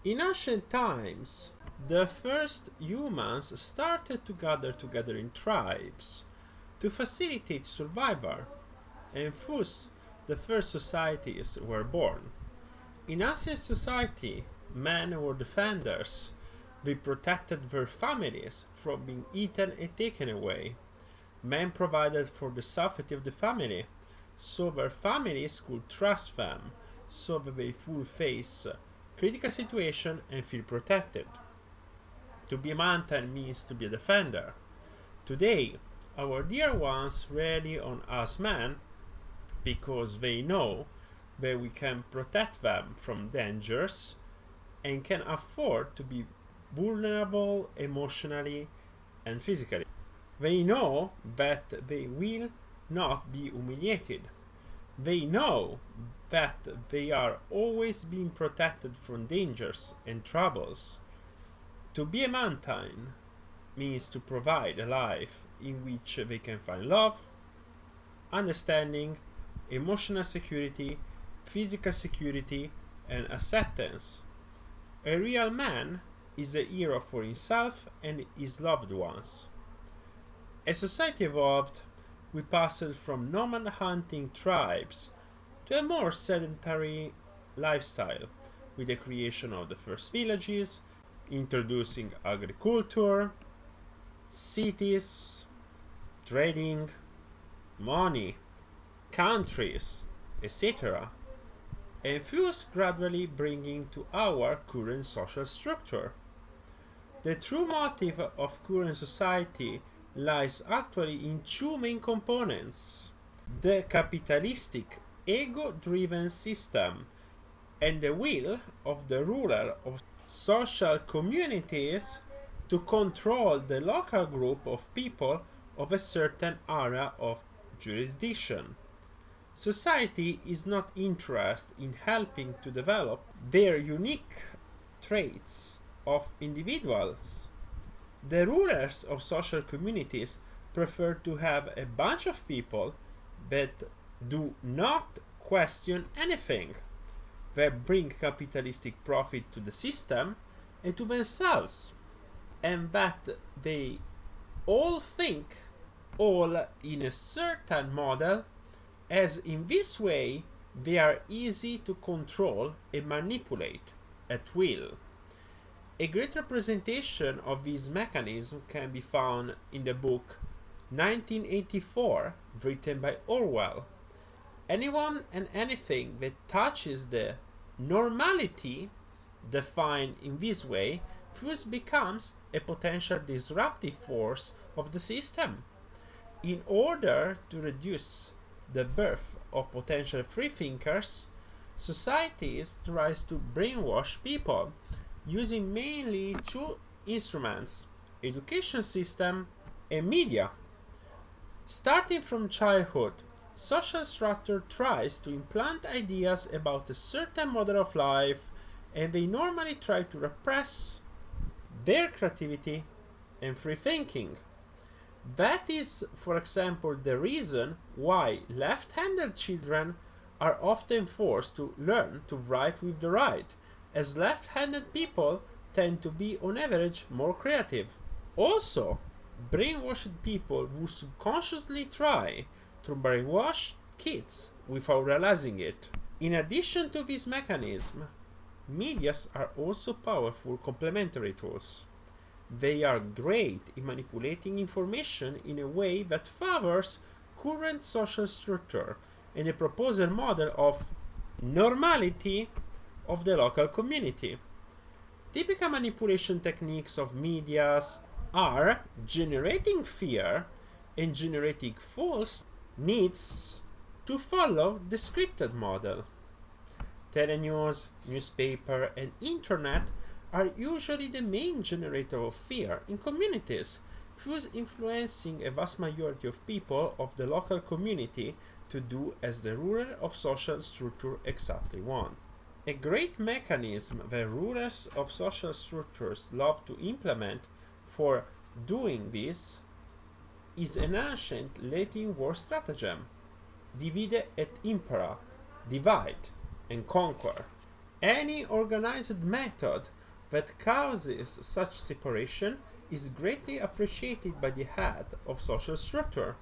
In ancient times, the first humans started to gather together in tribes to facilitate survival, and thus the first societies were born. In ancient society, men were defenders. They protected their families from being eaten and taken away. Men provided for the safety of the family, so their families could trust them, so that they would face critical situation and feel protected. To be a mountain means to be a defender. Today, our dear ones rely on us men because they know that we can protect them from dangers and can afford to be vulnerable emotionally and physically. They know that they will not be humiliated. They know that they are always being protected from dangers and troubles. To be a mountain means to provide a life in which they can find love, understanding, emotional security, physical security, and acceptance. A real man is a hero for himself and his loved ones. As society evolved, we passed from nomad hunting tribes to a more sedentary lifestyle with the creation of the first villages, introducing agriculture, cities, trading, money, countries, etc., and thus gradually bringing to our current social structure. The true motive of current society lies actually in two main components: the capitalistic ego-driven system and the will of the ruler of social communities to control the local group of people of a certain area of jurisdiction. Society is not interested in helping to develop their unique traits of individuals. The rulers of social communities prefer to have a bunch of people that do not question anything, that bring capitalistic profit to the system and to themselves, and that they all think all in a certain model, as in this way they are easy to control and manipulate at will. A great representation of this mechanism can be found in the book 1984, written by Orwell. Anyone and anything that touches the normality defined in this way thus becomes a potential disruptive force of the system. In order to reduce the birth of potential freethinkers, societies tries to brainwash people using mainly two instruments: education system and media. Starting from childhood, social structure tries to implant ideas about a certain model of life, and they normally try to repress their creativity and free thinking. That is, for example, the reason why left-handed children are often forced to learn to write with the right, as left-handed people tend to be on average more creative. Also, brainwashed people would subconsciously try to brainwash kids without realizing it. In addition to this mechanism, medias are also powerful complementary tools. They are great in manipulating information in a way that favors current social structure and the proposed model of normality of the local community. Typical manipulation techniques of medias are generating fear and generating false needs to follow the scripted model. Telenews, newspaper, and internet are usually the main generator of fear in communities, thus influencing a vast majority of people of the local community to do as the ruler of social structure exactly want. A great mechanism that rulers of social structures love to implement for doing this is an ancient Latin war stratagem: divide et impera, divide and conquer. Any organized method that causes such separation is greatly appreciated by the head of social structure.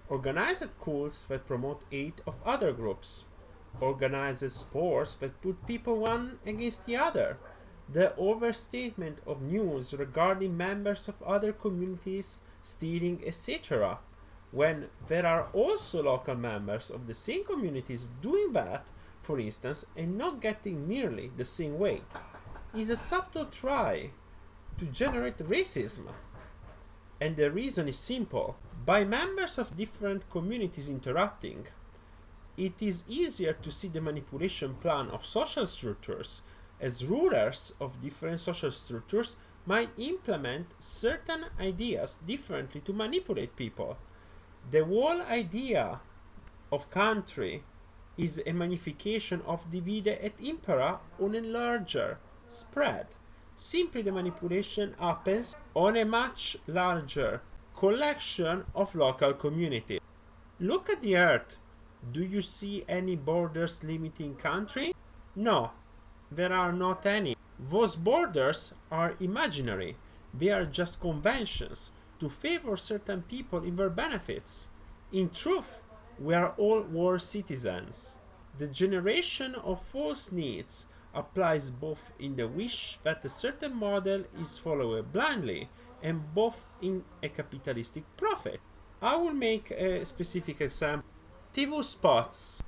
Organized cults that promote hate of other groups. Organized sports that put people one against the other. The overstatement of news regarding members of other communities stealing, etc. When there are also local members of the same communities doing that, for instance, and not getting nearly the same weight, is a subtle try to generate racism. And the reason is simple. By members of different communities interacting, it is easier to see the manipulation plan of social structures, as rulers of different social structures might implement certain ideas differently to manipulate people. The whole idea of country is a magnification of divide et impera on a larger spread. Simply the manipulation happens on a much larger collection of local communities. Look at the earth. Do you see any borders limiting country? No, there are not any. Those borders are imaginary. They are just conventions to favor certain people in their benefits. In truth, we are all world citizens. The generation of false needs applies both in the wish that a certain model is followed blindly and both in a capitalistic profit. I will make a specific example. TV spots.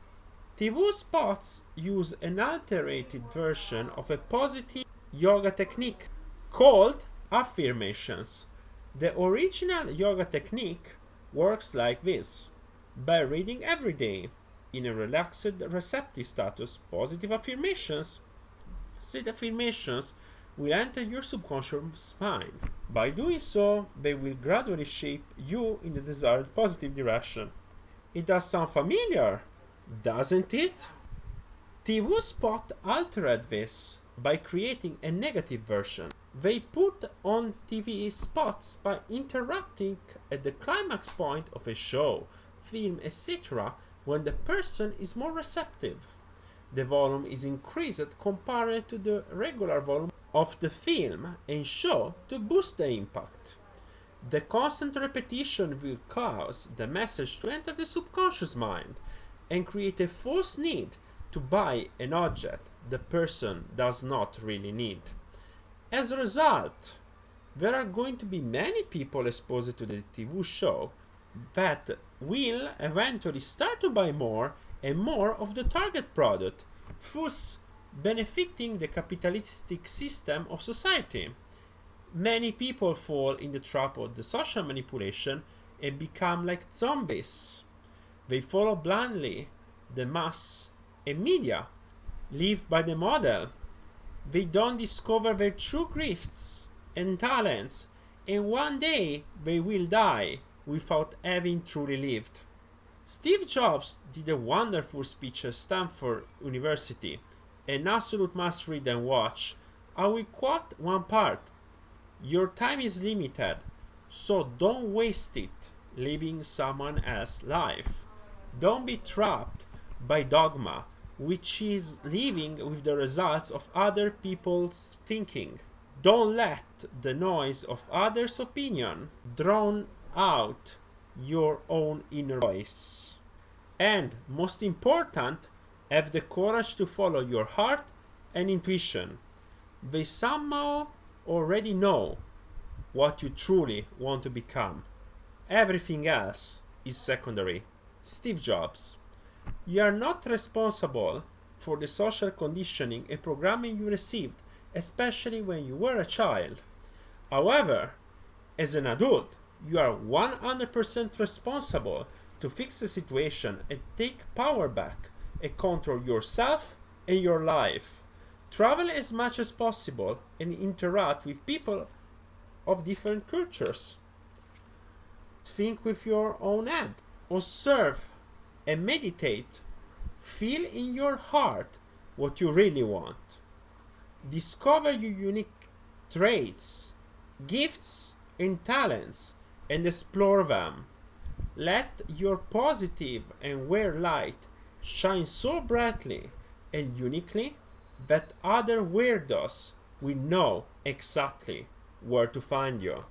TV spots use an alterated version of a positive yoga technique called affirmations. The original yoga technique works like this. By reading every day, in a relaxed receptive status, positive affirmations, said affirmations will enter your subconscious mind. By doing so, they will gradually shape you in the desired positive direction. It does sound familiar, doesn't it? TV Spot altered this by creating a negative version. They put on TV spots by interrupting at the climax point of a show, film, etc. when the person is more receptive. The volume is increased compared to the regular volume of the film and show to boost the impact. The constant repetition will cause the message to enter the subconscious mind and create a false need to buy an object the person does not really need. As a result, there are going to be many people exposed to the TV show that will eventually start to buy more and more of the target product, thus benefiting the capitalistic system of society. Many people fall in the trap of the social manipulation and become like zombies. They follow blindly the mass and media, live by the model. They don't discover their true gifts and talents, and one day they will die without having truly lived. Steve Jobs did a wonderful speech at Stanford University, an absolute must read and watch. I will quote one part. Your time is limited, so don't waste it living someone else's life. Don't be trapped by dogma, which is living with the results of other people's thinking. Don't let the noise of others' opinion drown out your own inner voice. And most important, have the courage to follow your heart and intuition. They somehow already know what you truly want to become. Everything else is secondary. Steve Jobs. You are not responsible for the social conditioning and programming you received, especially when you were a child. However, as an adult, you are 100% responsible to fix the situation and take power back and control yourself and your life. Travel as much as possible and interact with people of different cultures. Think with your own head. Observe and meditate. Feel in your heart what you really want. Discover your unique traits, gifts, and talents and explore them. Let your positive and aware light shine so brightly and uniquely but other weirdos will know exactly where to find you.